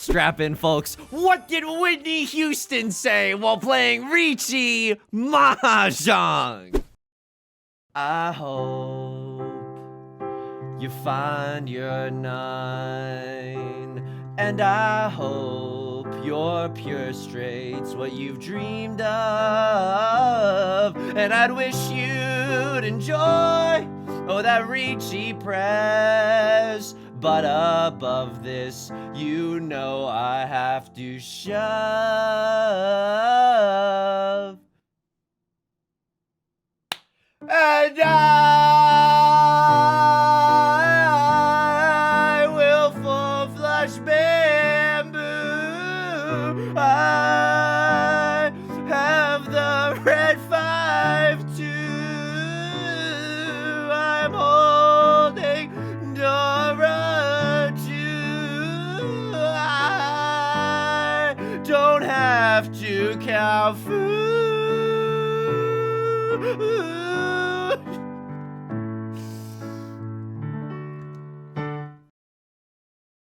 Strap in, folks. What did Whitney Houston say while playing Riichi Mahjong? I hope you find your nine, and I hope your pure straight's what you've dreamed of, and I'd wish you'd enjoy that Riichi press. But above this, you know I have to shove. And I will full flush bamboo. I have the red 5-2. I'm holding Dora Jew. I don't have to count food.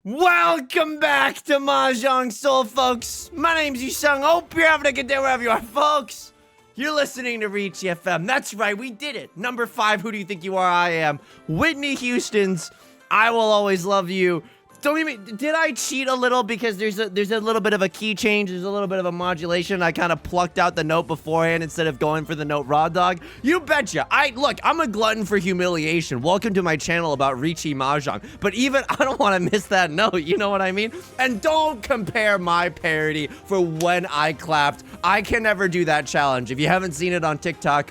Welcome back to Mahjong Soul, folks. My name's Yusong. Hope you're having a good day wherever you are, folks. You're listening to Riichi FM. That's right, we did it. Number 5, who do you think you are? I am Whitney Houston's I Will Always Love You. Don't even, did I cheat a little because there's a little bit of a key change, there's a little bit of a modulation. I kind of plucked out the note beforehand instead of going for the note raw dog. You betcha. Look, I'm a glutton for humiliation. Welcome to my channel about Riichi Mahjong. But even, I don't want to miss that note, you know what I mean? And don't compare my parody for when I clapped. I can never do that challenge. If you haven't seen it on TikTok,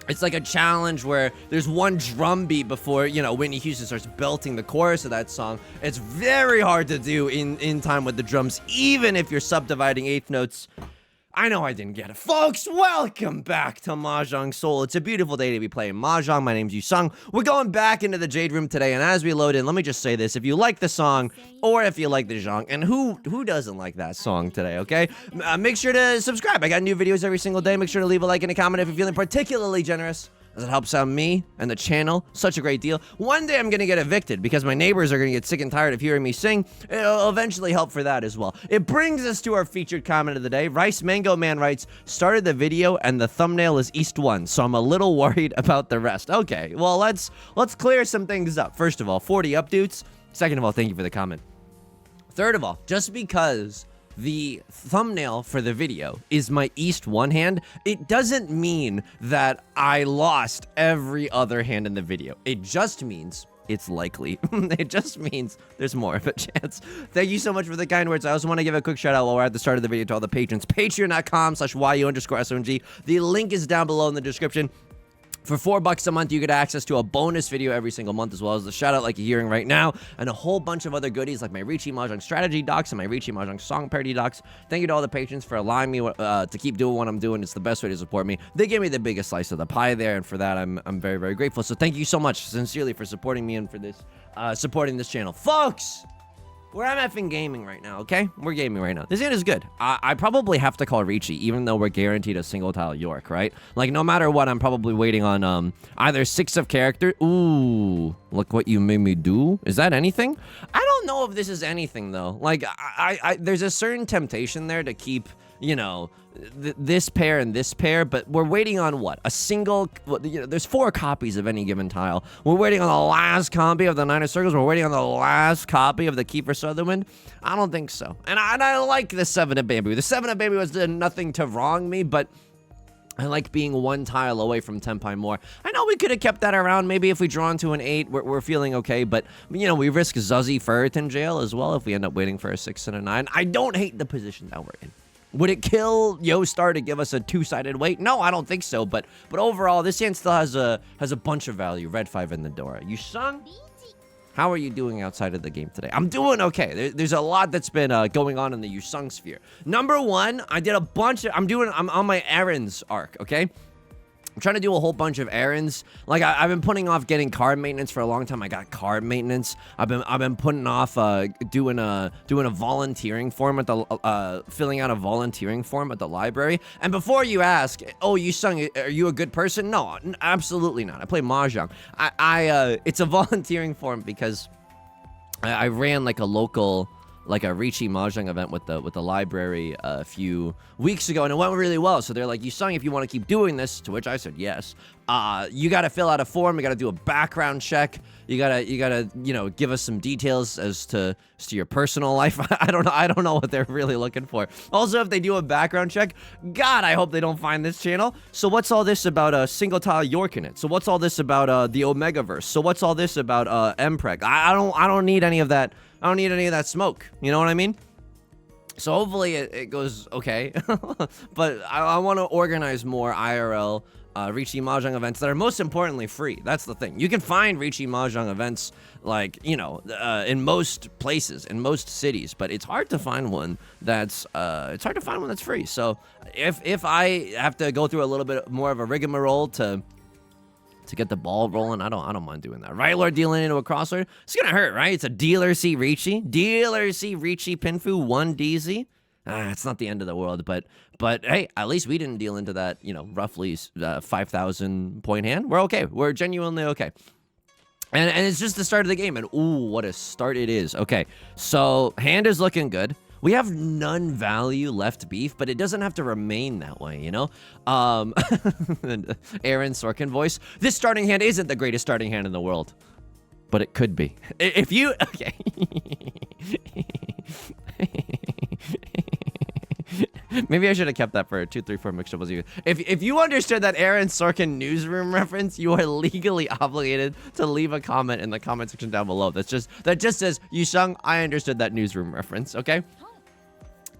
it's like a challenge where there's one drum beat before, you know, Whitney Houston starts belting the chorus of that song. It's very hard to do in time with the drums, even if you're subdividing eighth notes. I know I didn't get it. Folks, welcome back to Mahjong Soul. It's a beautiful day to be playing Mahjong. My name's Yusong. We're going back into the Jade Room today, and as we load in, let me just say this. If you like the song, or if you like the genre, and who doesn't like that song today, okay? Make sure to subscribe. I got new videos every single day. Make sure to leave a like and a comment if you're feeling particularly generous, as it helps out me and the channel such a great deal. One day I'm gonna get evicted because my neighbors are gonna get sick and tired of hearing me sing. It'll eventually help for that as well. It brings us to our featured comment of the day. Rice Mango Man writes, started the video and the thumbnail is East 1, so I'm a little worried about the rest. Okay, well let's clear some things up. First of all, 40 updates. Second of all, thank you for the comment. Third of all, just because the thumbnail for the video is my East 1 hand, it doesn't mean that I lost every other hand in the video. It just means it's likely. It just means there's more of a chance. Thank you so much for the kind words. I also want to give a quick shout out while we're at the start of the video to all the patrons. Patreon.com/YU_SOMG. The link is down below in the description. For $4 a month, you get access to a bonus video every single month, as well as the shout-out like you're hearing right now, and a whole bunch of other goodies like my Riichi Mahjong strategy docs and my Riichi Mahjong song parody docs. Thank you to all the patrons for allowing me to keep doing what I'm doing. It's the best way to support me. They gave me the biggest slice of the pie there, and for that, I'm very, very grateful. So thank you so much, sincerely, for supporting me and for this, supporting this channel. Folks! We're MFing gaming right now, okay? We're gaming right now. This hand is good. I probably have to call Riichi, even though we're guaranteed a single tile York, right? Like, no matter what, I'm probably waiting on either 6 of character. Ooh, look what you made me do. Is that anything? I don't know if this is anything, though. Like, there's a certain temptation there to keep, you know, this pair and this pair, but we're waiting on what? A single, you know, there's 4 copies of any given tile. We're waiting on the last copy of the 9 of Circles. We're waiting on the last copy of the Kiefer Sutherland. I don't think so. And I like the 7 of Bamboo. The 7 of Bamboo has done nothing to wrong me, but I like being 1 tile away from Tenpai more. I know we could have kept that around. Maybe if we draw into an 8, we're feeling okay. But, you know, we risk Zuzzy Ferritin jail as well if we end up waiting for a 6 and a 9. I don't hate the position that we're in. Would it kill Yostar to give us a 2-sided weight? No, I don't think so. But overall, this hand still has a bunch of value. Red 5 in the Dora. Yusong? How are you doing outside of the game today? I'm doing okay. There's a lot that's been going on in the Yusong sphere. Number 1, I did a bunch of... I'm on my errands arc, okay? I'm trying to do a whole bunch of errands. Like I've been putting off getting card maintenance for a long time. I got card maintenance. I've been putting off doing a volunteering form at the filling out a volunteering form at the library. And before you ask, oh, Yusong, are you a good person? No, absolutely not. I play Mahjong. It's a volunteering form because I ran like a local like a Riichi Mahjong event with the library a few weeks ago, and it went really well. So they're like, Yusong, if you want to keep doing this, to which I said yes. You got to fill out a form. You got to do a background check. You gotta, you know, give us some details as to your personal life. I don't know what they're really looking for. Also, if they do a background check, God, I hope they don't find this channel. So what's all this about a single tile York in it? So what's all this about the Omegaverse? So what's all this about MPreg? I don't need any of that. I don't need any of that smoke. You know what I mean? So hopefully it goes okay. But I want to organize more IRL Riichi Mahjong events that are most importantly free. That's the thing. You can find Riichi Mahjong events, like, you know, in most places, in most cities, but it's hard to find one that's free. So if I have to go through a little bit more of a rigmarole to get the ball rolling, I don't mind doing that. Right, Lord, dealing into a crossword, it's gonna hurt, right? It's a dealer C Riichi, Pinfu 1 DZ. It's not the end of the world, but hey, at least we didn't deal into that, you know, roughly 5,000 point hand. We're okay. We're genuinely okay. And it's just the start of the game, and ooh, what a start it is. Okay, so hand is looking good. We have none value left beef, but it doesn't have to remain that way, you know? Aaron Sorkin voice. This starting hand isn't the greatest starting hand in the world, but it could be. If you, okay. Maybe I should have kept that for 2, 3, 4 mixed up. If you understood that Aaron Sorkin newsroom reference, you are legally obligated to leave a comment in the comment section down below. That just says, Yusong, I understood that newsroom reference, okay?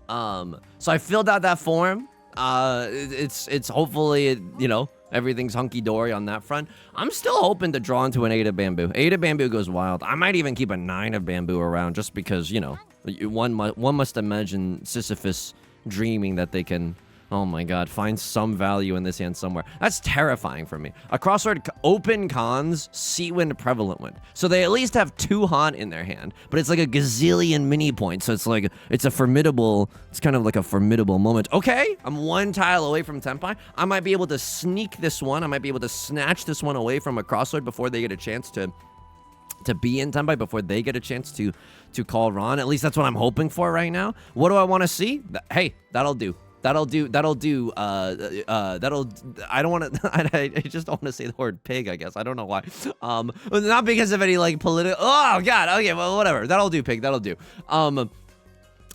So I filled out that form. It's hopefully, you know, everything's hunky-dory on that front. I'm still hoping to draw into an 8 of bamboo. 8 of bamboo goes wild. I might even keep a 9 of bamboo around just because, you know, one must imagine Sisyphus dreaming that they can, oh my god, find some value in this hand somewhere. That's terrifying for me. A crossword, open cons, sea wind, prevalent wind. So they at least have 2 haunt in their hand, but it's like a gazillion mini points. So it's like, it's kind of like a formidable moment. Okay, I'm 1 tile away from Tenpai. I might be able to sneak this one. I might be able to snatch this one away from a crossword before they get a chance to be in Tenpai, before they get a chance to call Ron. At least that's what I'm hoping for right now. What do I want to see? Hey, that'll do. I don't want to, I just don't want to say the word pig, I guess. I don't know why. Not because of any, like, political, oh, God, okay, well, whatever. That'll do, pig, that'll do.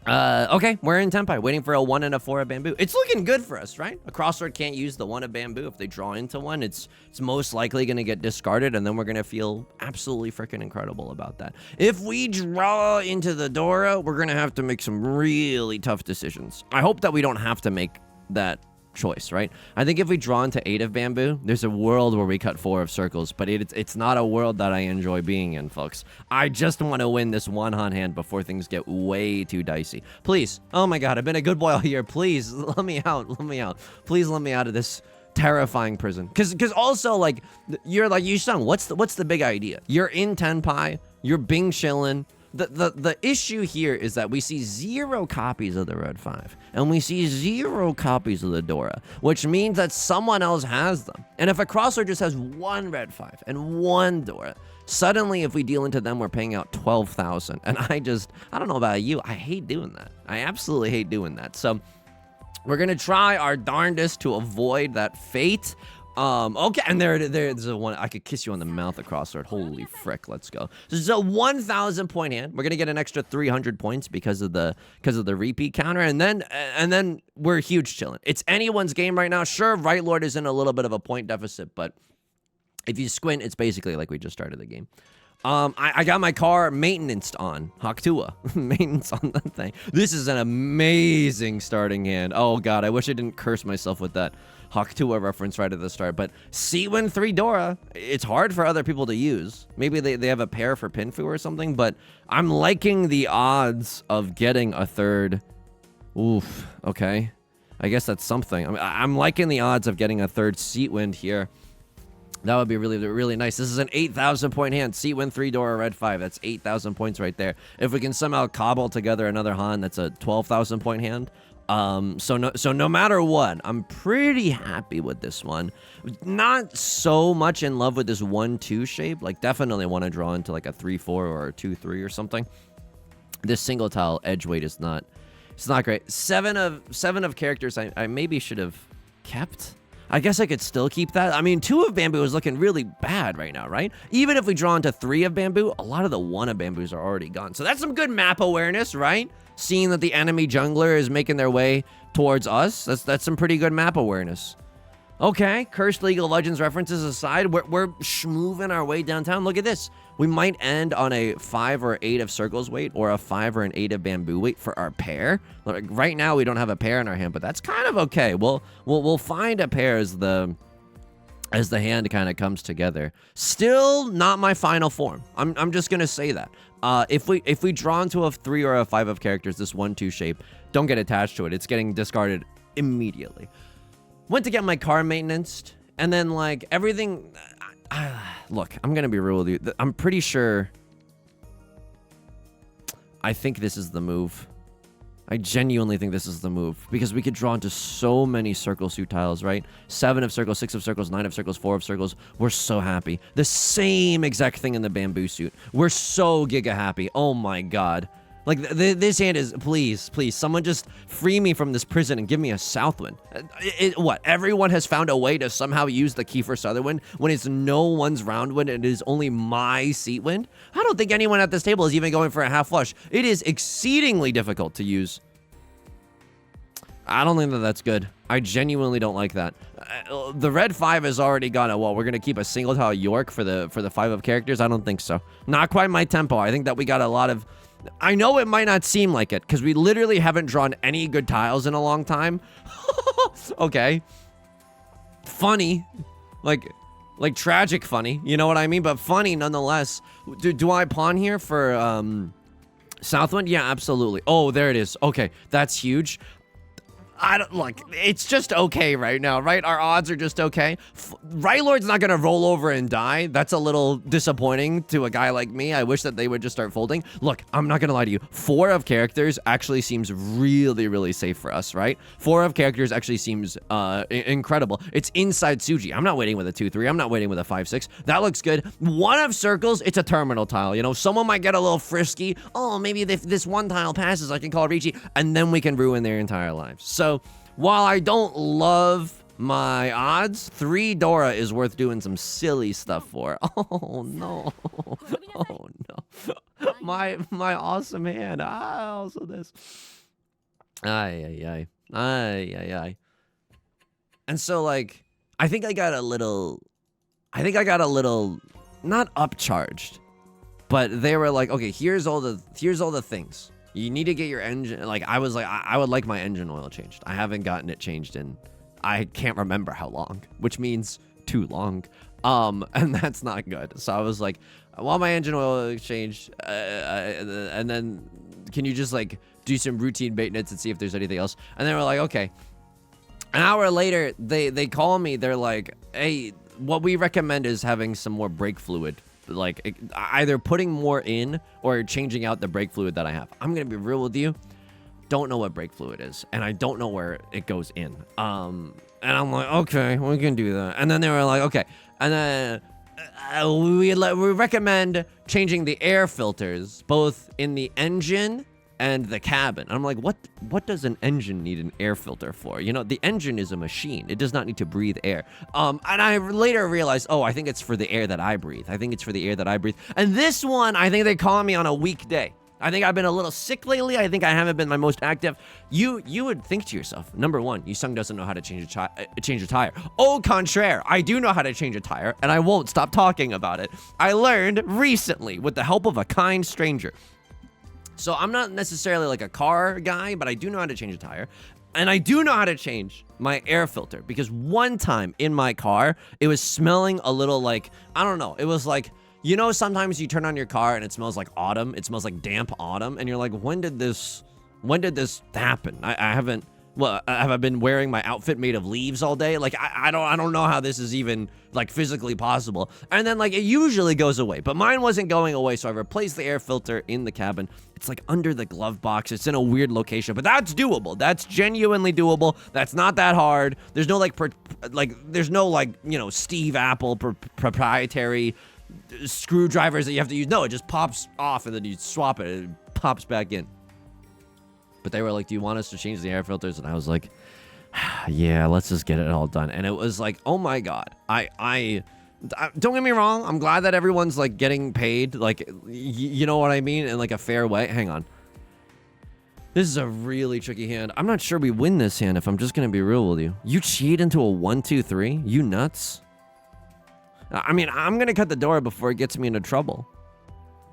Okay, we're in Tenpai, waiting for a 1 and a 4 of bamboo. It's looking good for us, right? A crossword can't use the 1 of bamboo. If they draw into one, it's most likely going to get discarded, and then we're going to feel absolutely freaking incredible about that. If we draw into the Dora, we're going to have to make some really tough decisions. I hope that we don't have to make that choice, right? I think if we draw into 8 of bamboo, there's a world where we cut 4 of circles, but it's not a world that I enjoy being in, folks. I just want to win this 1 on hand before things get way too dicey. Please, oh my god, I've been a good boy all year. Please, let me out, let me out. Please let me out of this terrifying prison. Because also, like, you're like, Yusong, what's the big idea? You're in Tenpai, you're Bing chillin'. The issue here is that we see 0 copies of the Red 5, and we see 0 copies of the Dora, which means that someone else has them. And if a crossword just has 1 Red 5 and 1 Dora, suddenly if we deal into them, we're paying out 12,000. And I don't know about you, I hate doing that. I absolutely hate doing that. So we're gonna try our darndest to avoid that fate. Okay, and there's a 1. I could kiss you on the mouth across sword. Holy frick, let's go. So it's a 1,000 point hand. We're gonna get an extra 300 points because of the repeat counter, and then we're huge chilling. It's anyone's game right now. Sure, Right Lord is in a little bit of a point deficit, but if you squint, it's basically like we just started the game. I got my car maintenanced on Hakutua. Maintenance on that thing. This is an amazing starting hand. Oh god, I wish I didn't curse myself with that Hakutua reference right at the start. But Seawin 3 Dora, it's hard for other people to use. Maybe they have a pair for Pinfu or something, but I'm liking the odds of getting a 3rd. Oof, okay. I guess that's something. I mean, I'm liking the odds of getting a 3rd Seatwind here. That would be really, really nice. This is an 8,000 point hand. Seatwind 3 Dora Red 5. That's 8,000 points right there. If we can somehow cobble together another Han, that's a 12,000 point hand. So no matter what, I'm pretty happy with this one. Not so much in love with this 1-2 shape. Like, definitely want to draw into like a 3-4 or a 2-3 or something. This single tile edge weight is not, it's not great. Seven of characters I maybe should have kept. I guess I could still keep that. I mean, 2 of bamboo is looking really bad right now, right? Even if we draw into 3 of bamboo, a lot of the 1 of bamboos are already gone. So that's some good map awareness, right? Seeing that the enemy jungler is making their way towards us, that's some pretty good map awareness. Okay, Cursed League of Legends references aside, we're schmoving our way downtown. Look at this. We might end on a 5 or 8 of circles weight or a 5 or an 8 of bamboo weight for our pair. Like, right now, we don't have a pair in our hand, but that's kind of okay. We'll find a pair as the hand kind of comes together. Still not my final form. I'm just gonna say that. If we draw into a 3 or a 5 of characters, this 1-2 shape, don't get attached to it. It's getting discarded immediately. Went to get my car maintenanced, and then, like, everything... look, I'm gonna be real with you. I'm pretty sure... I think this is the move. I genuinely think this is the move, because we could draw into so many circle suit tiles, right? 7 of circles, 6 of circles, 9 of circles, 4 of circles. We're so happy. The same exact thing in the bamboo suit. We're so giga happy. Oh my god. Like, this hand is, please, someone just free me from this prison and give me a Southwind. What, everyone has found a way to somehow use the Kiefer Sutherwind when it's no one's Roundwind and it is only my Seatwind? I don't think anyone at this table is even going for a half flush. It is exceedingly difficult to use. I don't think that that's good. I genuinely don't like that. The red 5 has already gone, well, we're going to keep a single tile York for the 5 of characters? I don't think so. Not quite my tempo. I think that we got a lot of... I know it might not seem like it, because we literally haven't drawn any good tiles in a long time. Okay. Funny. Like tragic funny. You know what I mean? But funny nonetheless. Do I pawn here for Southwind? Yeah, absolutely. Oh, there it is. Okay, that's huge. I don't, like, it's just okay right now, right? Our odds are just okay. Rylord's not gonna roll over and die. That's a little disappointing to a guy like me. I wish that they would just start folding. Look, I'm not gonna lie to you. 4 of characters actually seems really, really safe for us, right? 4 of characters actually seems incredible. It's inside Suji. I'm not waiting with a 2-3. I'm not waiting with a 5-6. That looks good. 1 of circles, it's a terminal tile. You know, someone might get a little frisky. Oh, maybe if this 1 tile passes, I can call Riichi, and then we can ruin their entire lives. So, while I don't love my odds, 3 Dora is worth doing some silly stuff for. Oh no. Oh no. My awesome hand. Also this. Ay. And so, like, I think I got a little not upcharged, but they were like, okay, here's all the things. You need to get your engine, like, I was like, I would like my engine oil changed. I haven't gotten it changed in, I can't remember how long, which means too long. And that's not good. So I was like, I want my engine oil changed, and then can you just, like, do some routine maintenance and see if there's anything else? And they were like, okay. An hour later, they call me, they're like, hey, what we recommend is having some more brake fluid. Like, either putting more in or changing out the brake fluid that I have. I'm gonna be real with you, don't know what brake fluid is, and I don't know where it goes in. And I'm like, okay, we can do that. And then they were like, okay, and then we recommend changing the air filters both in the engine and the cabin. I'm like, what does an engine need an air filter for? You know, the engine is a machine. It does not need to breathe air. And I later realized, oh, I think it's for the air that I breathe. And this one, I think they call me on a weekday. I think I've been a little sick lately. I think I haven't been my most active. You would think to yourself, number one, Yusong doesn't know how to change a tire. Au contraire, I do know how to change a tire, and I won't stop talking about it. I learned recently with the help of a kind stranger. So I'm not necessarily like a car guy, but I do know how to change a tire. And I do know how to change my air filter, because one time in my car, it was smelling a little like, I don't know. It was like, you know, sometimes you turn on your car and it smells like autumn. It smells like damp autumn. And you're like, when did this happen? I haven't, well, have I been wearing my outfit made of leaves all day? Like, I don't know how this is even, like, physically possible. And then, like, it usually goes away, but mine wasn't going away, so I replaced the air filter in the cabin. It's, like, under the glove box. It's in a weird location, but that's doable. That's genuinely doable. That's not that hard. There's no, like, there's no, like, you know, Steve Apple proprietary screwdrivers that you have to use. No, it just pops off and then you swap it and it pops back in. But they were like, do you want us to change the air filters? And I was like, yeah, let's just get it all done. And it was like, oh my God. I don't get me wrong. I'm glad that everyone's like getting paid. Like, you know what I mean? In like a fair way. Hang on. This is a really tricky hand. I'm not sure we win this hand if I'm just going to be real with you. You cheat into a 1-2-3? You nuts? I mean, I'm going to cut the door before it gets me into trouble.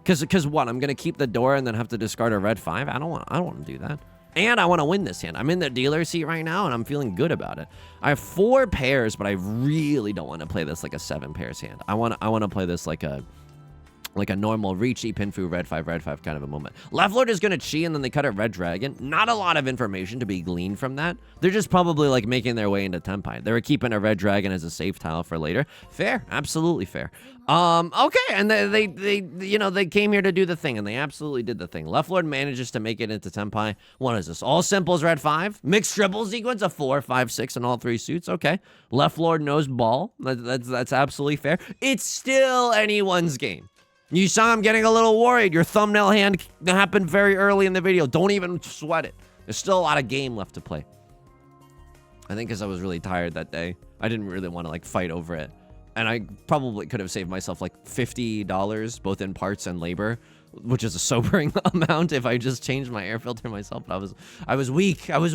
Cause what? I'm gonna keep the door and then have to discard a red 5? I don't want to do that. And I want to win this hand. I'm in the dealer seat right now and I'm feeling good about it. I have 4 pairs, but I really don't want to play this like a 7 pairs hand. I want to play this like a normal Riichi, Pinfu, red 5 kind of a moment. Left Lord is going to chi and then they cut a red dragon. Not a lot of information to be gleaned from that. They're just probably like making their way into Tenpai. They were keeping a red dragon as a safe tile for later. Fair. Absolutely fair. Okay. And they came here to do the thing and they absolutely did the thing. Left Lord manages to make it into Tenpai. What is this? All simples red 5. Mixed triple sequence of 4, 5, 6 in all 3 suits. Okay. Left Lord knows ball. That's absolutely fair. It's still anyone's game. You saw him getting a little worried. Your thumbnail hand happened very early in the video. Don't even sweat it. There's still a lot of game left to play. I think because I was really tired that day. I didn't really want to like fight over it. And I probably could have saved myself like $50, both in parts and labor, which is a sobering amount if I just changed my air filter myself. But I was weak. And I was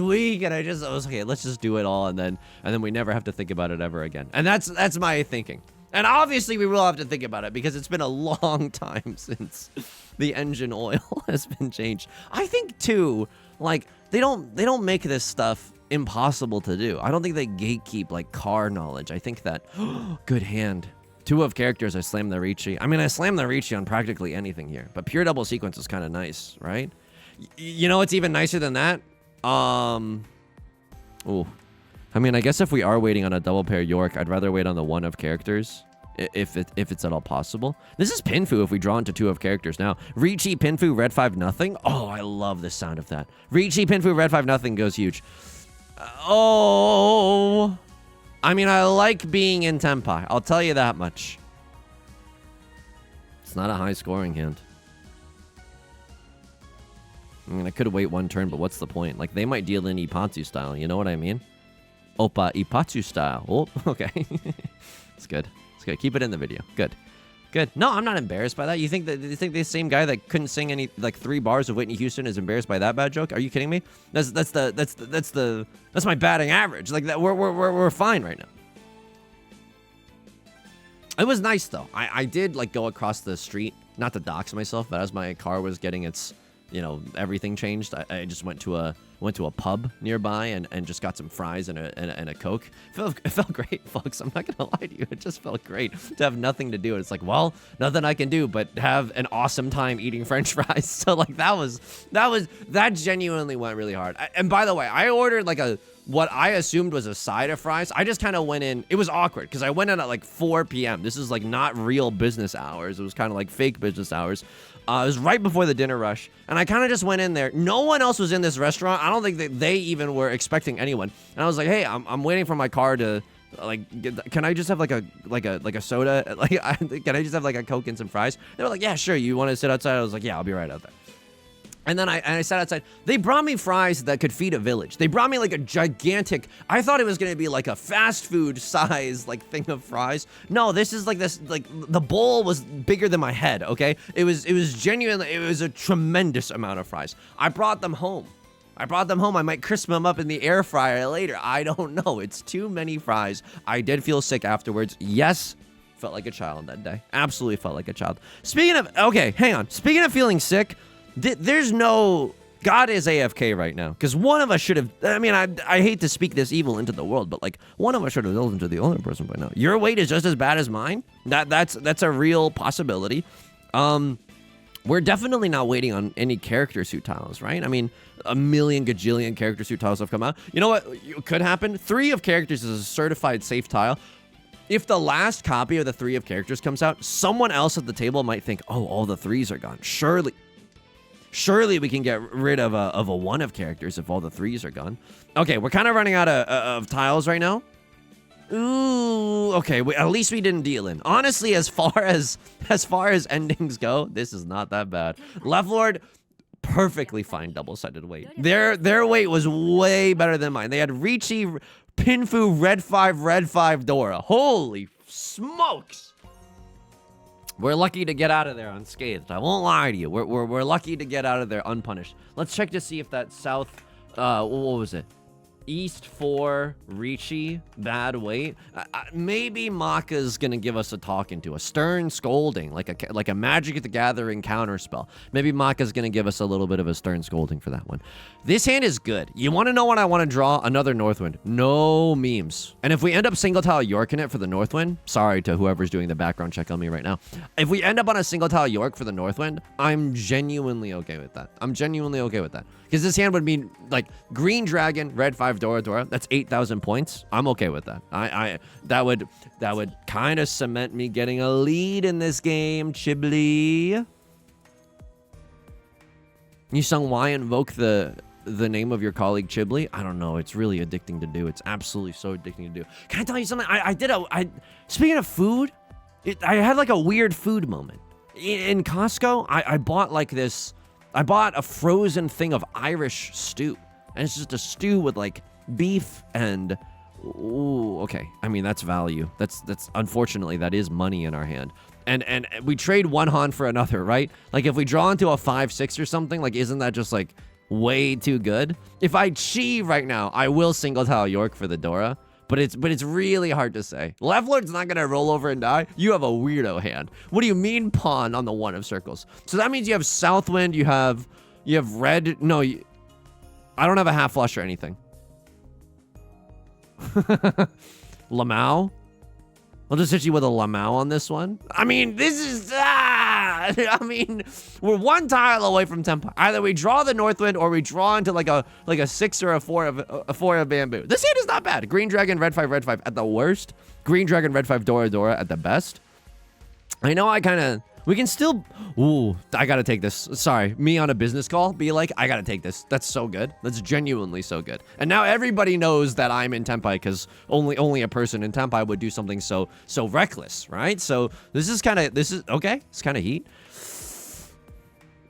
okay, let's just do it all. And then we never have to think about it ever again. And that's my thinking. And obviously we will have to think about it because it's been a long time since the engine oil has been changed. I think too, like they don't make this stuff impossible to do. I don't think they gatekeep like car knowledge. I think that good hand. 2 of characters, I slammed the Riichi. I mean, I slammed the Riichi on practically anything here, but pure double sequence is kind of nice, right? You know what's even nicer than that? Ooh. I mean, I guess if we are waiting on a double pair York, I'd rather wait on the 1 of characters, if it's at all possible. This is Pinfu if we draw into 2 of characters now. Riichi, Pinfu, red 5, nothing. Oh, I love the sound of that. Riichi, Pinfu, red 5, nothing goes huge. Oh, I mean, I like being in Tenpai. I'll tell you that much. It's not a high scoring hand. I mean, I could wait 1 turn, but what's the point? Like, they might deal in Ippatsu style, you know what I mean? Oppa Ippatsu style. Oh, okay. It's good. It's good. Keep it in the video. Good. Good. No, I'm not embarrassed by that. You think the same guy that couldn't sing any like 3 bars of Whitney Houston is embarrassed by that bad joke? Are you kidding me? That's my batting average. Like that we're fine right now. It was nice though. I did like go across the street, not to dox myself, but as my car was getting its, you know, everything changed, I just went to a pub nearby and just got some fries and a Coke. It felt great, folks. I'm not gonna lie to you. It just felt great to have nothing to do. It's like, well, nothing I can do but have an awesome time eating French fries. So like that genuinely went really hard. And by the way, I ordered like what I assumed was a side of fries. I just kind of went in. It was awkward because I went in at like 4 p.m. This is like not real business hours. It was kind of like fake business hours. It was right before the dinner rush, and I kind of just went in there. No one else was in this restaurant. I don't think that they even were expecting anyone. And I was like, "Hey, I'm waiting for my car to like. Can I just have like a soda? Like, can I just have like a Coke and some fries?" They were like, "Yeah, sure. You want to sit outside?" I was like, "Yeah, I'll be right out there." And then I sat outside. They brought me fries that could feed a village. They brought me like a gigantic, I thought it was going to be like a fast food size like thing of fries. No, this is like this, like the bowl was bigger than my head, okay? It was genuinely, it was a tremendous amount of fries. I brought them home. I might crisp them up in the air fryer later. I don't know. It's too many fries. I did feel sick afterwards. Yes, felt like a child that day. Absolutely felt like a child. Speaking of, okay, hang on. Speaking of feeling sick, there's no, God is AFK right now. Because one of us should have, I mean, I hate to speak this evil into the world, but like one of us should have listened to the other person by now. Your weight is just as bad as mine. That's a real possibility. We're definitely not waiting on any character suit tiles, right? I mean, a million gajillion character suit tiles have come out. You know what could happen? 3 of characters is a certified safe tile. If the last copy of the 3 of characters comes out, someone else at the table might think, oh, all the 3s are gone. Surely we can get rid of a 1 of characters if all the 3s are gone. Okay, we're kind of running out of tiles right now. Ooh, okay. At least we didn't deal in. Honestly, as far as endings go, this is not that bad. Left Lord, perfectly fine double-sided weight. Their weight was way better than mine. They had Riichi, Pinfu, red 5 Dora. Holy smokes! We're lucky to get out of there unscathed. I won't lie to you. We're lucky to get out of there unpunished. Let's check to see if that south, what was it? East 4 Riichi, bad weight. Maybe Maka's gonna give us a talking to, a stern scolding, like a Magic the Gathering counterspell. Maybe Maka's gonna give us a little bit of a stern scolding for that one. This hand is good. You want to know what I want to draw? Another Northwind. No memes. And if we end up single tile York in it for the Northwind, sorry to whoever's doing the background check on me right now. If we end up on a single tile York for the Northwind, I'm genuinely okay with that. I'm genuinely okay with that. Because this hand would mean like green dragon, red 5 Dora. That's 8,000 points. I'm okay with that. That would kind of cement me getting a lead in this game, Chibli. Yusong, why invoke the name of your colleague Chibli? I don't know. It's really addicting to do. It's absolutely so addicting to do. Can I tell you something? Speaking of food, I had like a weird food moment. In Costco, I bought like this. I bought a frozen thing of Irish stew. And it's just a stew with like beef and... Ooh, okay. I mean, that's value. That's unfortunately, that is money in our hand. And we trade one Han for another, right? Like if we draw into a 5-6 or something, like isn't that just like way too good? If I chi right now, I will single tile York for the Dora. But it's really hard to say. Left Lord's not gonna roll over and die. You have a weirdo hand. What do you mean pawn on the 1 of circles? So that means you have Southwind, you have red. No, I don't have a half flush or anything. Lamau? I'll just hit you with a Lamau on this one. I mean, this is... I mean, we're 1 tile away from Tempai. Either we draw the Northwind or we draw into like a 6 or a 4 of bamboo. This hand is not bad. Green Dragon, red 5 at the worst. Green Dragon, red 5 Dora at the best. I know we can still... Ooh, I gotta take this. Sorry, me on a business call, be like, I gotta take this. That's so good. That's genuinely so good. And now everybody knows that I'm in Tempai because only a person in Tempai would do something so reckless, right? So this is okay. It's kind of heat.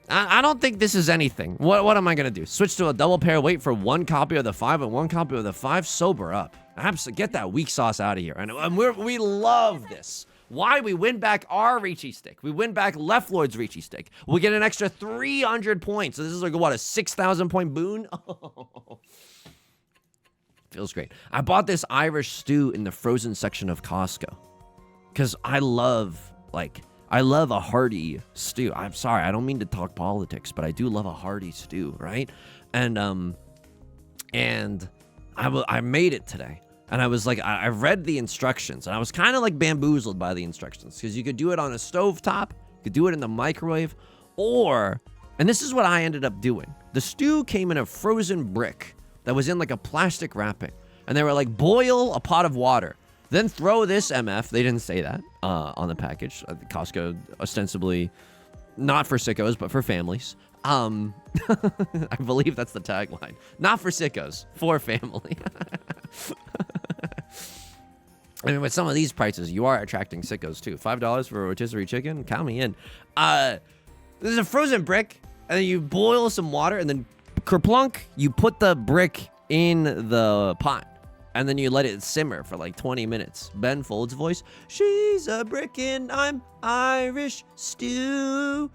I don't think this is anything. What am I gonna do? Switch to a double pair, wait for 1 copy of the 5 and 1 copy of the 5? Sober up. Absolutely, get that weak sauce out of here. And we love this. Why? We win back our Riichi stick. We win back Left Lord's Riichi stick. We get an extra 300 points. So this is like, what, a 6,000 point boon? Oh. Feels great. I bought this Irish stew in the frozen section of Costco. Because I love a hearty stew. I'm sorry, I don't mean to talk politics, but I do love a hearty stew, right? And I made it today. And I was like, I read the instructions, and I was kind of like bamboozled by the instructions, because you could do it on a stovetop, you could do it in the microwave, or, and this is what I ended up doing. The stew came in a frozen brick that was in like a plastic wrapping, and they were like, boil a pot of water, then throw this MF. They didn't say that on the package. Costco, ostensibly not for sickos, but for families. I believe that's the tagline. Not for sickos, for family. I mean, with some of these prices, you are attracting sickos too. $5 for a rotisserie chicken? Count me in. There's a frozen brick, and then you boil some water, and then kerplunk, you put the brick in the pot, and then you let it simmer for like 20 minutes. Ben Folds' voice, she's a brick and I'm Irish stew.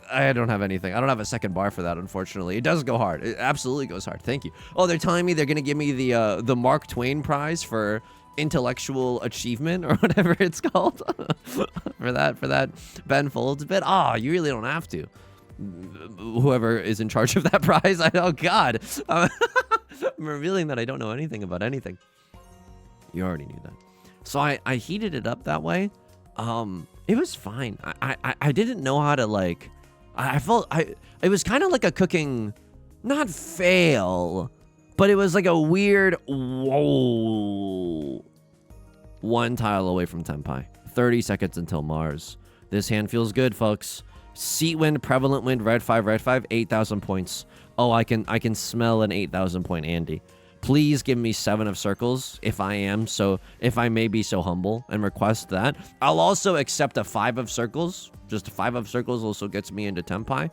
I don't have anything. I don't have a second bar for that, unfortunately. It does go hard. It absolutely goes hard. Thank you. Oh, they're telling me they're going to give me the Mark Twain prize for intellectual achievement or whatever it's called for that Ben Folds bit. Oh, you really don't have to. Whoever is in charge of that prize. Oh, God. I'm revealing that I don't know anything about anything. You already knew that. So I heated it up that way. It was fine. I didn't know how to like... it was kind of like a cooking, not fail, but it was like a weird, whoa, 1 tile away from Tempai. 30 seconds until Mars. This hand feels good, folks. Seat wind, prevalent wind, red 5, 8,000 points. Oh, I can smell an 8,000 point Andy. Please give me 7 of circles if I may be so humble and request that. I'll also accept a 5 of circles. Just a 5 of circles also gets me into Tenpai.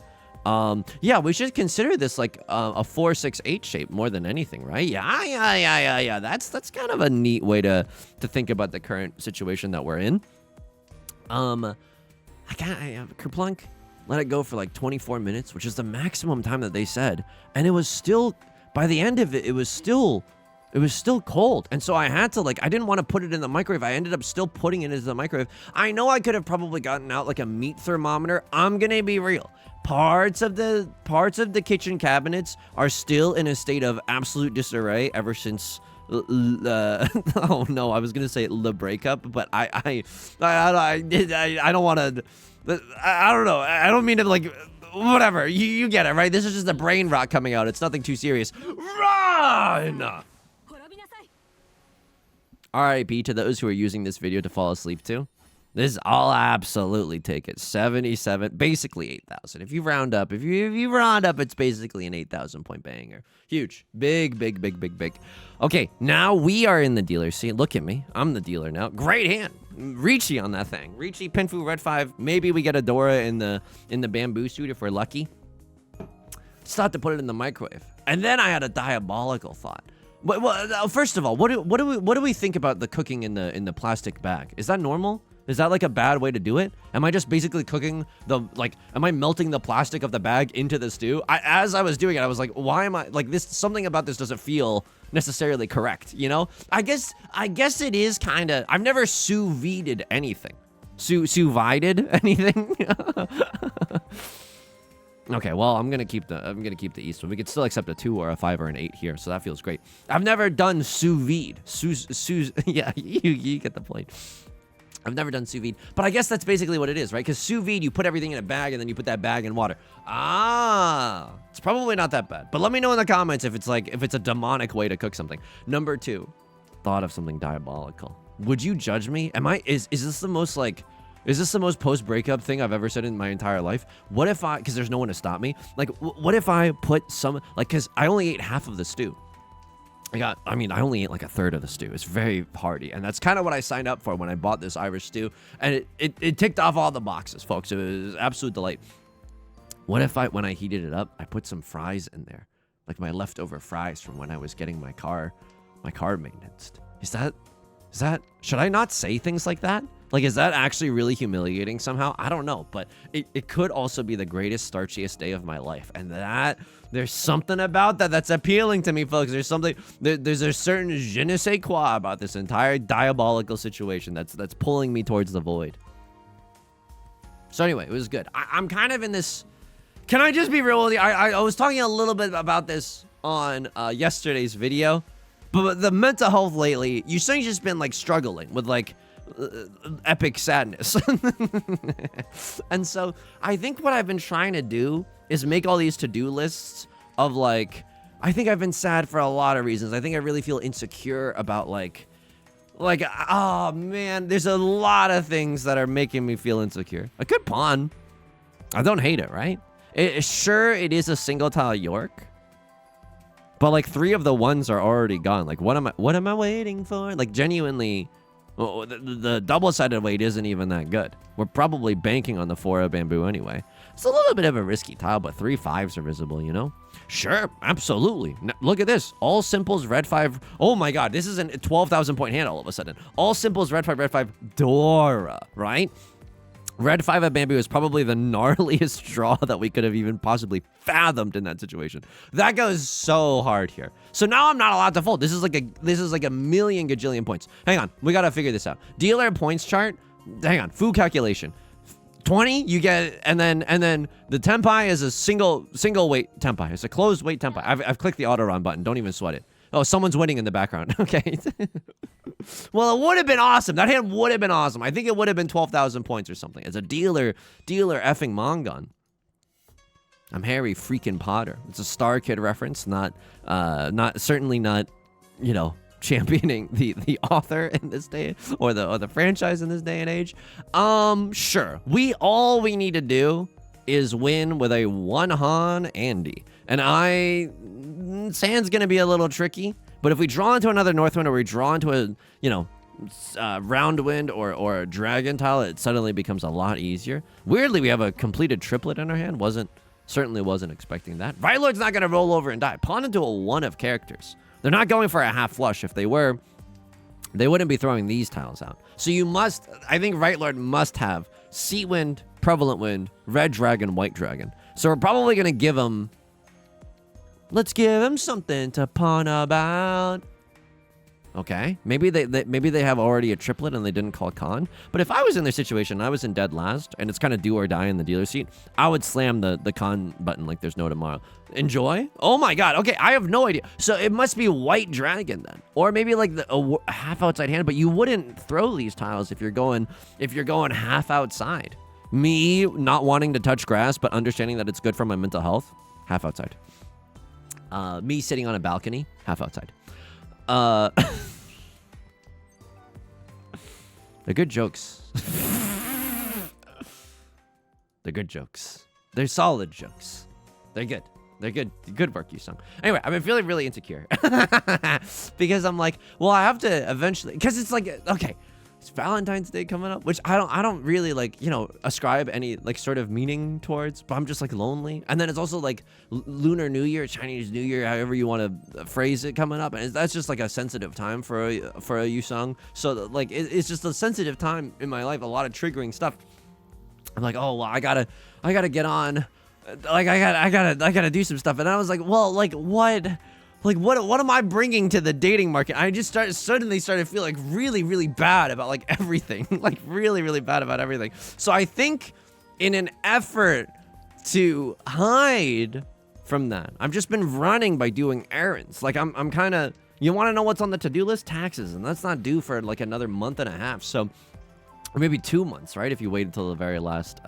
Yeah, we should consider this like a 4, 6, 8 shape more than anything, right? Yeah. That's kind of a neat way to think about the current situation that we're in. Kerplunk, let it go for like 24 minutes, which is the maximum time that they said, and it was still, by the end of it, it was still cold. And so I had to, like, I didn't want to put it in the microwave. I ended up still putting it into the microwave. I know I could have probably gotten out like a meat thermometer. I'm gonna be real. Parts of the kitchen cabinets are still in a state of absolute disarray ever since oh no, I was gonna say the breakup, but I don't want to. I don't know. I don't mean to, like, whatever. You get it, right? This is just a brain rot coming out. It's nothing too serious. Run! RIP to those who are using this video to fall asleep to. I'll absolutely take it. 77, basically 8,000. If you round up, it's basically an 8,000 point banger. Huge. Big. Okay, now we are in the dealer seat. Look at me. I'm the dealer now. Great hand. Riichi on that thing. Riichi, Pinfu, Red 5. Maybe we get a Dora in the bamboo suit if we're lucky. Start to put it in the microwave. And then I had a diabolical thought. Well, first of all, what do we think about the cooking in the plastic bag? Is that normal? Is that like a bad way to do it? Am I just basically cooking am I melting the plastic of the bag into the stew? As I was doing it, I was like, why am I, like, something about this doesn't feel necessarily correct, you know? I guess it is kind of, I've never sous vide'd anything. Sous vide'd anything? Okay, well, I'm gonna keep the East one. We could still accept a 2 or a 5 or an 8 here, so that feels great. I've never done sous vide. Yeah, you get the point. I've never done sous vide, but I guess that's basically what it is, right? Because sous vide, you put everything in a bag and then you put that bag in water. It's probably not that bad. But let me know in the comments if it's a demonic way to cook something. Number 2, thought of something diabolical. Would you judge me? Is this the most post-breakup thing I've ever said in my entire life? What if because there's no one to stop me. Like, what if I put some, like, because I only ate half of the stew. I only ate like a third of the stew. It's very hearty. And that's kind of what I signed up for when I bought this Irish stew. And it ticked off all the boxes, folks. It was absolute delight. What if when I heated it up, I put some fries in there? Like my leftover fries from when I was getting my car maintenance. Should I not say things like that? Like, is that actually really humiliating somehow? I don't know, but it could also be the greatest, starchiest day of my life. And there's something about that's appealing to me, folks. There's a certain je ne sais quoi about this entire diabolical situation that's pulling me towards the void. So anyway, it was good. I'm kind of in this, can I just be real with you? I was talking a little bit about this on yesterday's video, but the mental health lately, Yusong's just been like struggling with like epic sadness. And so I think what I've been trying to do is make all these to-do lists of like, I think I've been sad for a lot of reasons. I think I really feel insecure about like, oh man, there's a lot of things that are making me feel insecure. A good pawn. I don't hate it, right? Sure, it is a single tile York, but like 3 of the ones are already gone. Like, what am I waiting for? Like, genuinely, well, the double-sided weight isn't even that good. We're probably banking on the 4 of bamboo anyway. It's a little bit of a risky tile, but 3 5s are visible, you know? Sure, absolutely. Look at this. All simples, red 5. Oh my god, this is a 12,000 point hand all of a sudden. All simples, red 5, Dora, right? Red 5 of bamboo is probably the gnarliest draw that we could have even possibly fathomed in that situation. That goes so hard here. So now I'm not allowed to fold. This is like a million gajillion points. Hang on, we gotta figure this out. Dealer points chart. Hang on, food calculation. 20 you get, and then the tenpai is a single weight tenpai. It's a closed weight tenpai. I've clicked the auto run button. Don't even sweat it. Oh, someone's winning in the background. Okay. Well, it would have been awesome. That hand would have been awesome. I think it would have been 12,000 points or something. As a dealer effing Mongon. I'm Harry freaking Potter. It's a Star Kid reference, certainly not, you know, championing the author in this day or the franchise in this day and age. Sure. All we need to do is win with a 1 Han Andy. And Sand's gonna be a little tricky, But if we draw into another north wind, or we draw into a, you know, round wind or a dragon tile, it suddenly becomes a lot easier. Weirdly, we have a completed triplet in our hand. Certainly wasn't expecting that. Right Lord's not going to roll over and die. Pawn into a 1 of characters. They're not going for a half flush. If they were, they wouldn't be throwing these tiles out. So you must, I think Right Lord must have Sea Wind, Prevalent Wind, Red Dragon, White Dragon. So we're probably going to give him, let's give him something to pawn about. Okay, maybe they have already a triplet and they didn't call con. But if I was in their situation, I was in dead last, and it's kind of do or die in the dealer seat, I would slam the con button like there's no tomorrow. Enjoy? Oh my god. Okay, I have no idea. So it must be White Dragon then, or maybe like a half outside hand. But you wouldn't throw these tiles if you're going half outside. Me not wanting to touch grass, but understanding that it's good for my mental health, half outside. Me sitting on a balcony, half outside. They're good jokes. They're good jokes. They're solid jokes. They're good. They're good. Good work, Yusong. Anyway, I've been feeling really insecure because I'm like, well, I have to eventually, because it's like, okay, it's Valentine's Day coming up, which I don't really like, you know, ascribe any like sort of meaning towards, but I'm just like lonely. And then it's also like Lunar New Year, Chinese New Year, however you want to phrase it, coming up, and that's just like a sensitive time for a Yusong. So like it's just a sensitive time in my life, a lot of triggering stuff. I'm like, oh well, I gotta get on, like I gotta do some stuff. And I was like, well, like what? Like, what am I bringing to the dating market? I just suddenly started to feel like really, really bad about like everything. Like really, really bad about everything. So I think in an effort to hide from that, I've just been running by doing errands. Like I'm kind of, you want to know what's on the to-do list? Taxes. And that's not due for like another month and a half. So, or maybe 2 months, right? If you wait until the very last,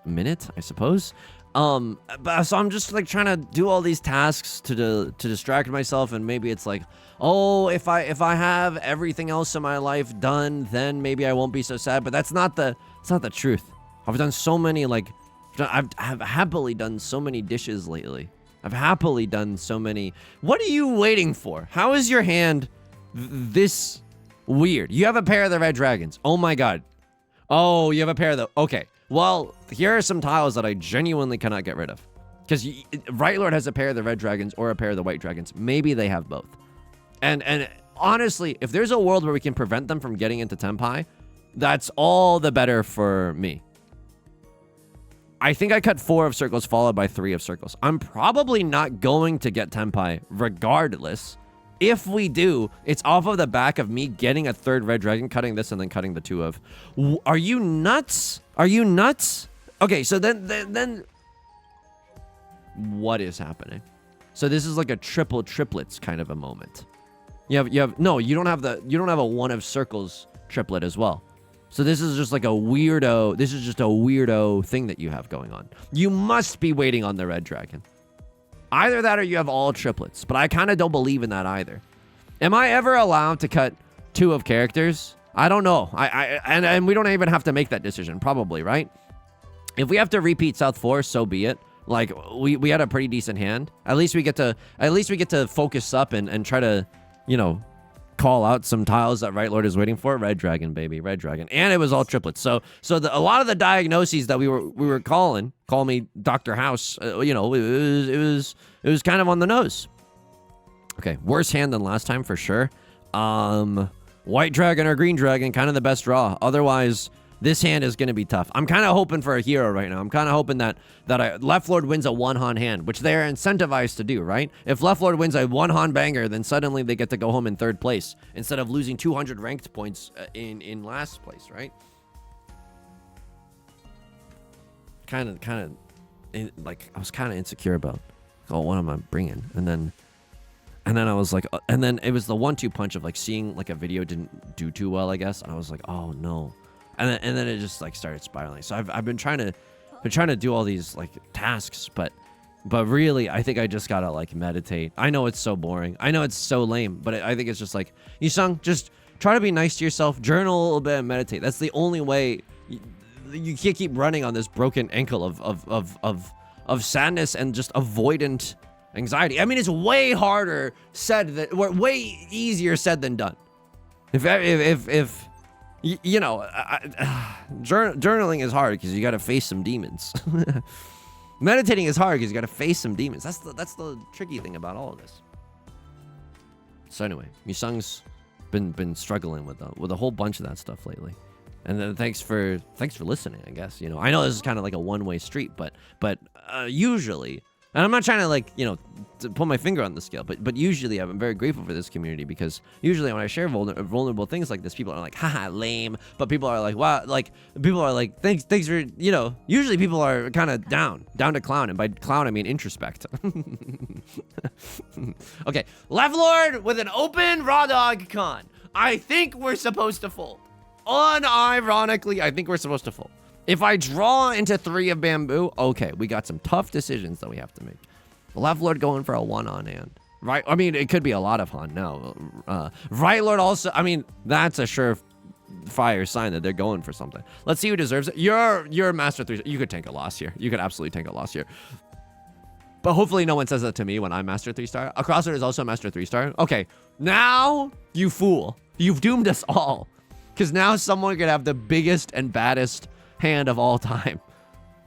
minute, I suppose. But so I'm just like trying to do all these tasks to distract myself, and maybe it's like, oh, if I have everything else in my life done, then maybe I won't be so sad. But it's not the truth. I've done so many, like, I've happily done so many dishes lately. I've happily done so many. What are you waiting for? How is your hand this weird? You have a pair of the red dragons. Oh my god. Oh, you have a pair of the, okay. Well, here are some tiles that I genuinely cannot get rid of. Because Right Lord has a pair of the red dragons or a pair of the white dragons. Maybe they have both. And honestly, if there's a world where we can prevent them from getting into Tenpai, that's all the better for me. I think I cut 4 of circles followed by 3 of circles. I'm probably not going to get Tenpai regardless. If we do, it's off of the back of me getting a 3rd red dragon, cutting this, and then cutting the 2 of. Are you nuts? Are you nuts? Okay, so then what is happening? So this is like a triplets kind of a moment. No, you don't have a 1 of circles triplet as well. So this is just like a weirdo. This is just a weirdo thing that you have going on. You must be waiting on the red dragon. Either that or you have all triplets, but I kind of don't believe in that either. Am I ever allowed to cut 2 of characters? I don't know. And we don't even have to make that decision, probably, right? If we have to repeat South 4, so be it. Like we had a pretty decent hand. At least we get to focus up and try to, you know, call out some tiles that Right Lord is waiting for. Red dragon, baby, red dragon, and it was all triplets. So a lot of the diagnoses that we were calling, call me Dr. House, you know, it was kind of on the nose. Okay, worse hand than last time for sure. White dragon or green dragon, kind of the best draw. Otherwise, this hand is going to be tough. I'm kind of hoping for a hero right now. I'm kind of hoping that Left Lord wins a 1-Han hand, which they are incentivized to do, right? If Left Lord wins a 1-Han banger, then suddenly they get to go home in 3rd place instead of losing 200 ranked points in last place, right? Kind of, like, I was kind of insecure about, oh, what am I bringing? And then I was like, and then it was the 1-2 punch of like seeing like a video didn't do too well, I guess. And I was like, oh no. And then it just like started spiraling. So I've been trying to do all these like tasks, but really I think I just gotta like meditate. I know it's so boring. I know it's so lame, but I think it's just like, Yusong, just try to be nice to yourself, journal a little bit and meditate. That's the only way. You can't keep running on this broken ankle of sadness and just avoidant Anxiety. I mean, it's way harder said than, way easier said than done. If you know, journaling is hard because you got to face some demons. Meditating is hard because you got to face some demons. That's the tricky thing about all of this. So anyway, Yusong's been struggling with a whole bunch of that stuff lately. And then thanks for listening, I guess. You know, I know this is kind of like a one-way street, but usually, and I'm not trying to, like, you know, to put my finger on the scale, but usually I'm very grateful for this community, because usually when I share vulnerable things like this, people are like, haha, lame. But people are like, wow, like, people are like, thanks for, you know, usually people are kind of down to clown. And by clown, I mean introspect. Okay, Left Lord with an open raw dog con. I think we're supposed to fold. Unironically, I think we're supposed to fold. If I draw into 3 of bamboo, okay, we got some tough decisions that we have to make. Left Lord going for a 1 on hand. Right, I mean, it could be a lot of Han now. Right Lord also, I mean, that's a surefire sign that they're going for something. Let's see who deserves it. You're Master 3. You could tank a loss here. You could absolutely tank a loss here. But hopefully no one says that to me when I'm Master 3-star. A Crosser is also Master 3-star. Okay, now, you fool. You've doomed us all. Because now someone could have the biggest and baddest hand of all time.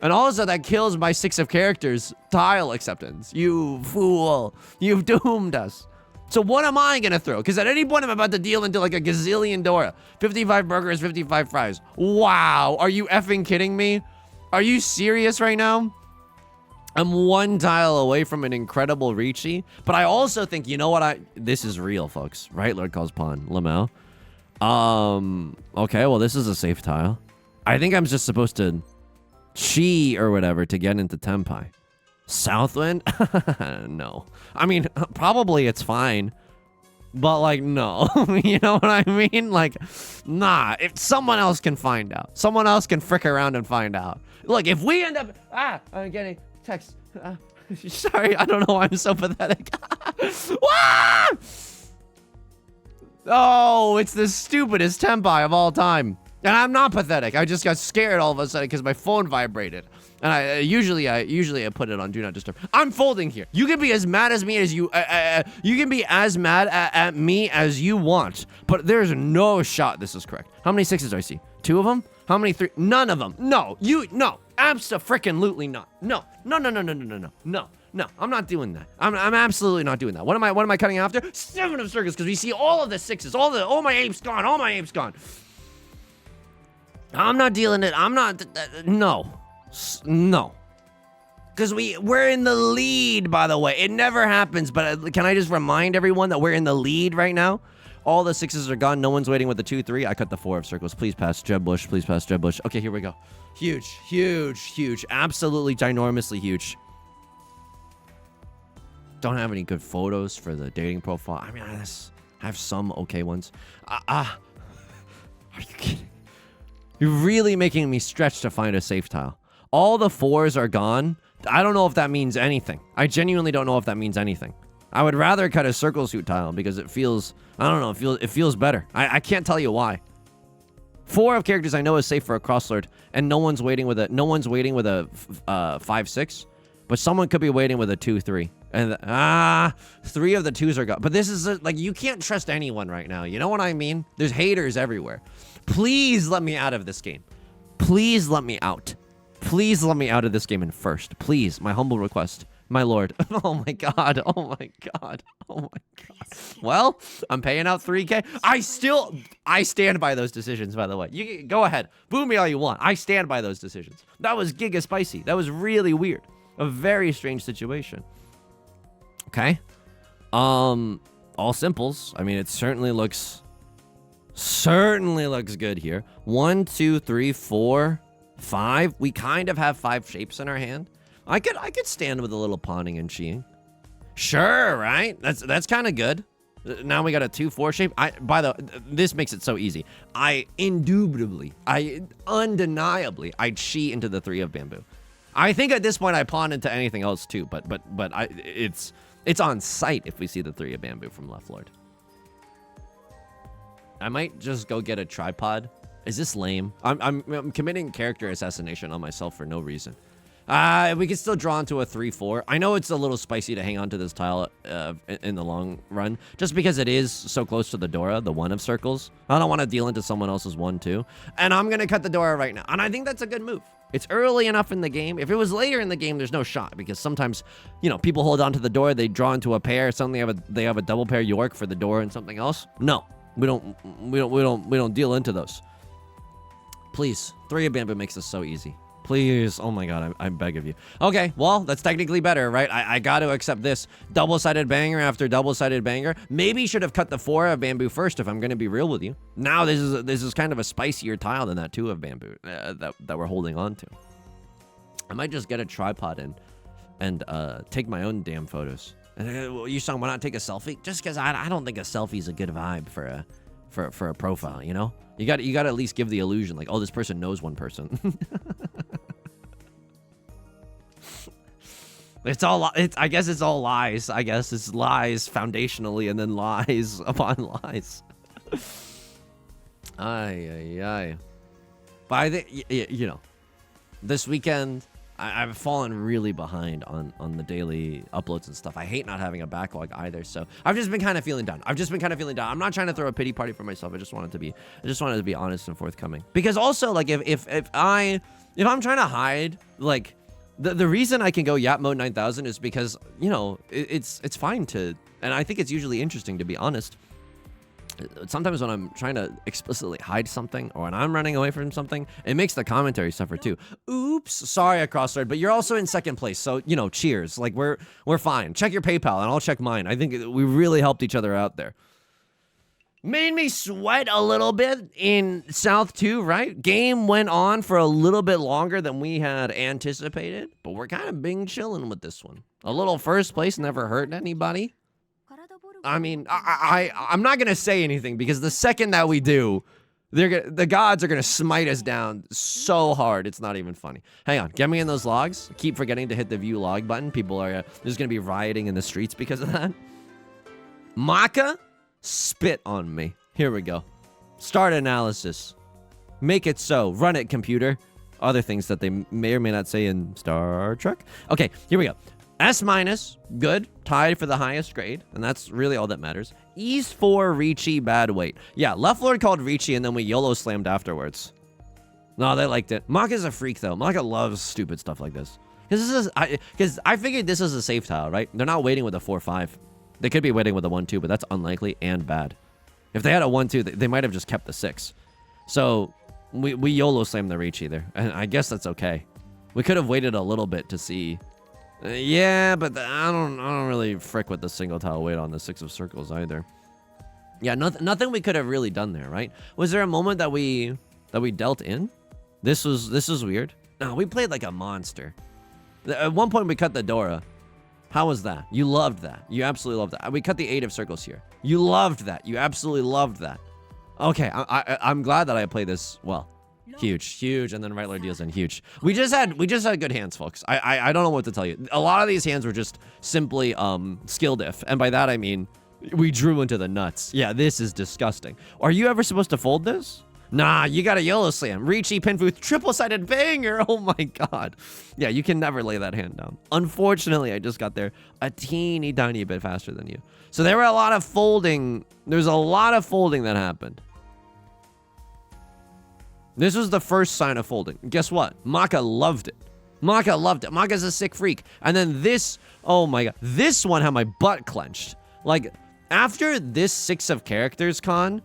And also that kills my 6 of characters tile acceptance. You fool. You've doomed us. So what am I gonna throw? Because at any point I'm about to deal into like a gazillion Dora. 55 burgers, 55 fries. Wow, are you effing kidding me? Are you serious right now? I'm 1 tile away from an incredible Riichi. But I also think, you know what, this is real, folks. Right Lord calls pawn. Lamau. Okay, well, this is a safe tile. I think I'm just supposed to chi or whatever to get into Tenpai. Southwind? No. I mean, probably it's fine. But, like, no. You know what I mean? Like, nah. If someone else can find out. Someone else can frick around and find out. Look, if we end up... I'm getting text. Sorry, I don't know why I'm so pathetic. Oh, it's the stupidest Tenpai of all time. And I'm not pathetic. I just got scared all of a sudden because my phone vibrated. And I usually put it on Do Not Disturb. I'm folding here. You can be as mad as me as you can be as mad at me as you want. But there's no shot this is correct. How many 6s do I see? 2 of them? How many 3? None of them. No. No. Abso-frickin-lutely not. No. No, I'm not doing that. I'm absolutely not doing that. What am I cutting after? 7 of circles, because we see all of the 6s. All my apes gone. All my apes gone. I'm not dealing it. I'm not. No. Because we're in the lead, by the way. It never happens, but can I just remind everyone that we're in the lead right now? All the 6s are gone. No one's waiting with the 2-3. I cut the 4 of circles. Please pass Jeb Bush. Please pass Jeb Bush. Okay, here we go. Huge. Absolutely ginormously huge. Don't have any good photos for the dating profile. I mean, I have some okay ones. Are you kidding? You're really making me stretch to find a safe tile. All the 4s are gone. I don't know if that means anything. I genuinely don't know if that means anything. I would rather cut a circle suit tile because it feels, I don't know, it feels better. I can't tell you why. 4 of characters I know is safe for a crosslord, and no one's waiting with a 5-6, but someone could be waiting with a 2-3. And 3 of the 2s are gone. But this is like, you can't trust anyone right now. You know what I mean? There's haters everywhere. Please let me out of this game. Please let me out. Please let me out of this game in first. Please, my humble request. My lord. Oh my god. Oh my god. Oh my god. Well, I'm paying out 3K. I stand by those decisions, by the way. You go ahead. Boo me all you want. I stand by those decisions. That was giga spicy. That was really weird. A very strange situation. Okay. All simples. I mean, it certainly looks good here. 1, 2, 3, 4, 5. We kind of have 5 shapes in our hand. I could stand with a little pawning and cheating. Sure, right? That's kind of good. Now we got a 2-4 shape. This makes it so easy. Undeniably, I cheat into the 3 of bamboo. I think at this point I pawn into anything else too, but it's on sight if we see the 3 of bamboo from Left Lord. I might just go get a tripod. Is this lame? I'm committing character assassination on myself for no reason. We can still draw into a 3-4. I know it's a little spicy to hang on to this tile in the long run, just because it is so close to the Dora, the 1 of circles. I don't want to deal into someone else's 1-2. And I'm going to cut the Dora right now. And I think that's a good move. It's early enough in the game. If it was later in the game, there's no shot, because sometimes, you know, people hold on to the Dora, they draw into a pair, suddenly they have a double pair York for the Dora and something else. No, we don't deal into those. Please, 3 of bamboo makes this so easy. Please, oh my god, I beg of you. Okay, well, that's technically better, right? I got to accept this. Double-sided banger after double-sided banger. Maybe should have cut the 4 of bamboo first, if I'm going to be real with you. Now this is kind of a spicier tile than that 2 of bamboo that we're holding on to. I might just get a tripod and take my own damn photos. Yusong, why not take a selfie? Just because I don't think a selfie is a good vibe for a profile, you know? You got to at least give the illusion, like, oh, this person knows one person. I guess it's all lies. I guess it's lies foundationally and then lies upon lies. Ay. But I think, you know, this weekend, I've fallen really behind on the daily uploads and stuff. I hate not having a backlog either, so I've just been kind of feeling down. I'm not trying to throw a pity party for myself. I just wanted to be honest and forthcoming. Because also, like, if I'm trying to hide, like, the reason I can go Yap Mode 9000 is because, you know, it's fine to, and I think it's usually interesting to be honest. Sometimes when I'm trying to explicitly hide something, or when I'm running away from something, it makes the commentary suffer too. Oops, sorry, I crossed-thread, but you're also in second place, so, you know, cheers. Like, we're fine. Check your PayPal, and I'll check mine. I think we really helped each other out there. Made me sweat a little bit in South 2, right? Game went on for a little bit longer than we had anticipated, but we're kind of being chilling with this one. A little first place never hurt anybody. I mean, I'm not going to say anything, because the second that we do, the gods are going to smite us down so hard, it's not even funny. Hang on, get me in those logs. Keep forgetting to hit the view log button. People are, there's going to be rioting in the streets because of that. Maka, spit on me. Here we go. Start analysis. Make it so. Run it, computer. Other things that they may or may not say in Star Trek. Okay, here we go. S-, good, tied for the highest grade, and that's really all that matters. E's 4, Riichi, bad weight. Yeah, Left Lord called Riichi, and then we YOLO slammed afterwards. No, they liked it. Maka's a freak, though. Maka loves stupid stuff like this. Because I figured this is a safe tile, right? They're not waiting with a 4-5. They could be waiting with a 1-2, but that's unlikely and bad. If they had a 1-2, they might have just kept the 6. So we YOLO slammed the Riichi there, and I guess that's okay. We could have waited a little bit to see. Yeah, but I don't really frick with the single tile weight on the 6 of circles either. Yeah, nothing we could have really done there, right? Was there a moment that we dealt in? This was weird. No, we played like a monster. At one point we cut the Dora. How was that? You loved that. You absolutely loved that. We cut the 8 of circles here. You loved that. You absolutely loved that. Okay, I'm glad that I played this well. Huge, and then right lord deals in huge. We just had good hands, folks. I don't know what to tell you. A lot of these hands were just simply skill diff, and by that I mean we drew into the nuts. Yeah, this is disgusting. Are you ever supposed to fold this? Nah, you got a YOLO slam. Riichi Pinfu, triple-sided banger. Oh my god. Yeah, you can never lay that hand down. Unfortunately, I just got there a teeny tiny bit faster than you. So there were a lot of folding. There's a lot of folding that happened. This was the first sign of folding. Guess what? Maka loved it. Maka loved it. Maka's a sick freak. And then this, oh my god. This one had my butt clenched. Like, after this 6 of characters con,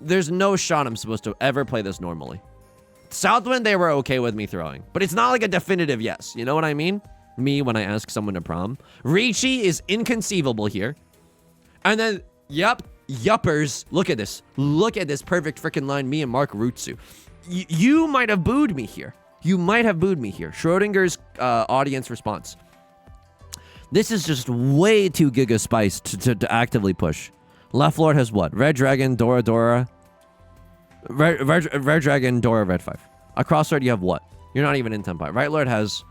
there's no shot I'm supposed to ever play this normally. Southwind, they were okay with me throwing. But it's not like a definitive yes. You know what I mean? Me when I ask someone to prom. Riichi is inconceivable here. And then, yep, yuppers. Look at this. Look at this perfect freaking line. Me and Mark Rutsu. You might have booed me here. You might have booed me here. Schrodinger's audience response. This is just way too giga spice to actively push. Left Lord has what? Red Dragon, Dora. Red Dragon, Dora, Red 5. Across Lord, you have what? You're not even in Tempai. Right Lord has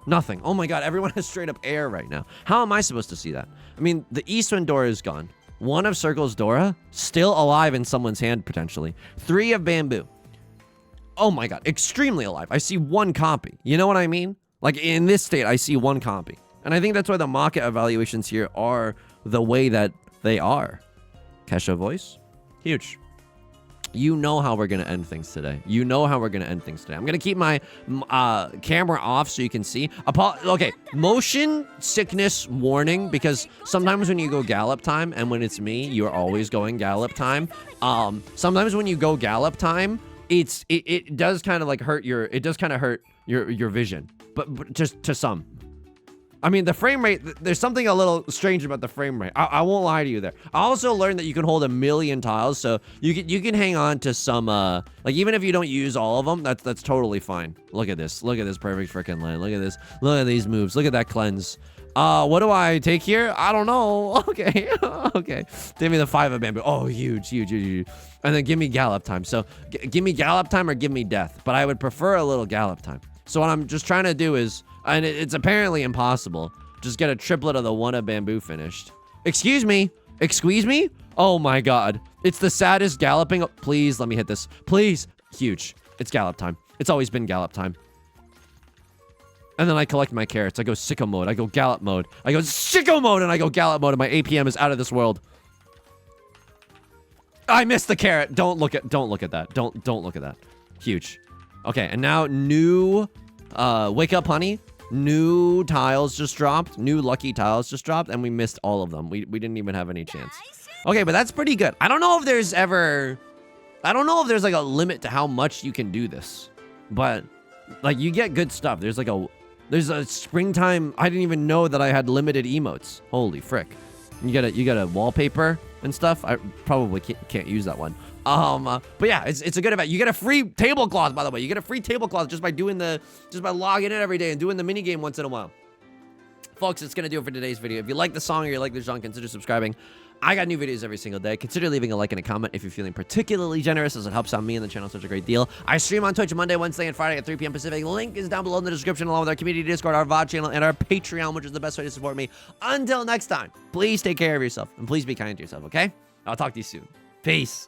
nothing. Oh my god, everyone has straight up air right now. How am I supposed to see that? I mean, the Eastwind Dora is gone. 1 of circles Dora, still alive in someone's hand potentially. 3 of bamboo. Oh my god, extremely alive. I see 1 copy. You know what I mean? Like in this state, I see 1 copy. And I think that's why the market evaluations here are the way that they are. Kesha voice, huge. You know how we're going to end things today. You know how we're going to end things today. I'm going to keep my camera off so you can see. Okay, motion sickness warning, because sometimes when you go gallop time, and when it's me, you're always going gallop time. Sometimes when you go gallop time, it does kind of like hurt your vision, but just to some. I mean, the frame rate, there's something a little strange about the frame rate. I won't lie to you there. I also learned that you can hold 1,000,000 tiles, so you can hang on to some, like, even if you don't use all of them, that's totally fine. Look at this. Look at this perfect freaking land. Look at this. Look at these moves. Look at that cleanse. What do I take here? I don't know. Okay. Okay. Give me the 5 of bamboo. Oh, huge. And then give me gallop time. So give me gallop time or give me death. But I would prefer a little gallop time. So what I'm just trying to do is, and it's apparently impossible, just get a triplet of the 1 of bamboo finished. Excuse me. Excuse me? Oh my god. It's the saddest galloping. Please let me hit this. Please. Huge. It's gallop time. It's always been gallop time. And then I collect my carrots. I go sicko mode. I go gallop mode. I go sicko mode and I go gallop mode and my APM is out of this world. I missed the carrot. Don't look at that. Don't look at that. Huge. Okay, and now new wake up honey. New tiles just dropped. New lucky tiles just dropped, and we missed all of them. We didn't even have any chance. Okay, but that's pretty good. I don't know if there's like a limit to how much you can do this, but like you get good stuff. There's a springtime. I didn't even know that I had limited emotes. Holy frick! You get a wallpaper and stuff. I probably can't use that one. But yeah, it's a good event. You get a free tablecloth, by the way. You get a free tablecloth just by logging in every day and doing the mini game once in a while. Folks, it's gonna do it for today's video. If you like the song or you like the genre, consider subscribing. I got new videos every single day. Consider leaving a like and a comment if you're feeling particularly generous, as it helps out me and the channel such a great deal. I stream on Twitch Monday, Wednesday, and Friday at 3 p.m. Pacific. Link is down below in the description, along with our community Discord, our VOD channel, and our Patreon, which is the best way to support me. Until next time, please take care of yourself, and please be kind to yourself, okay? I'll talk to you soon. Peace.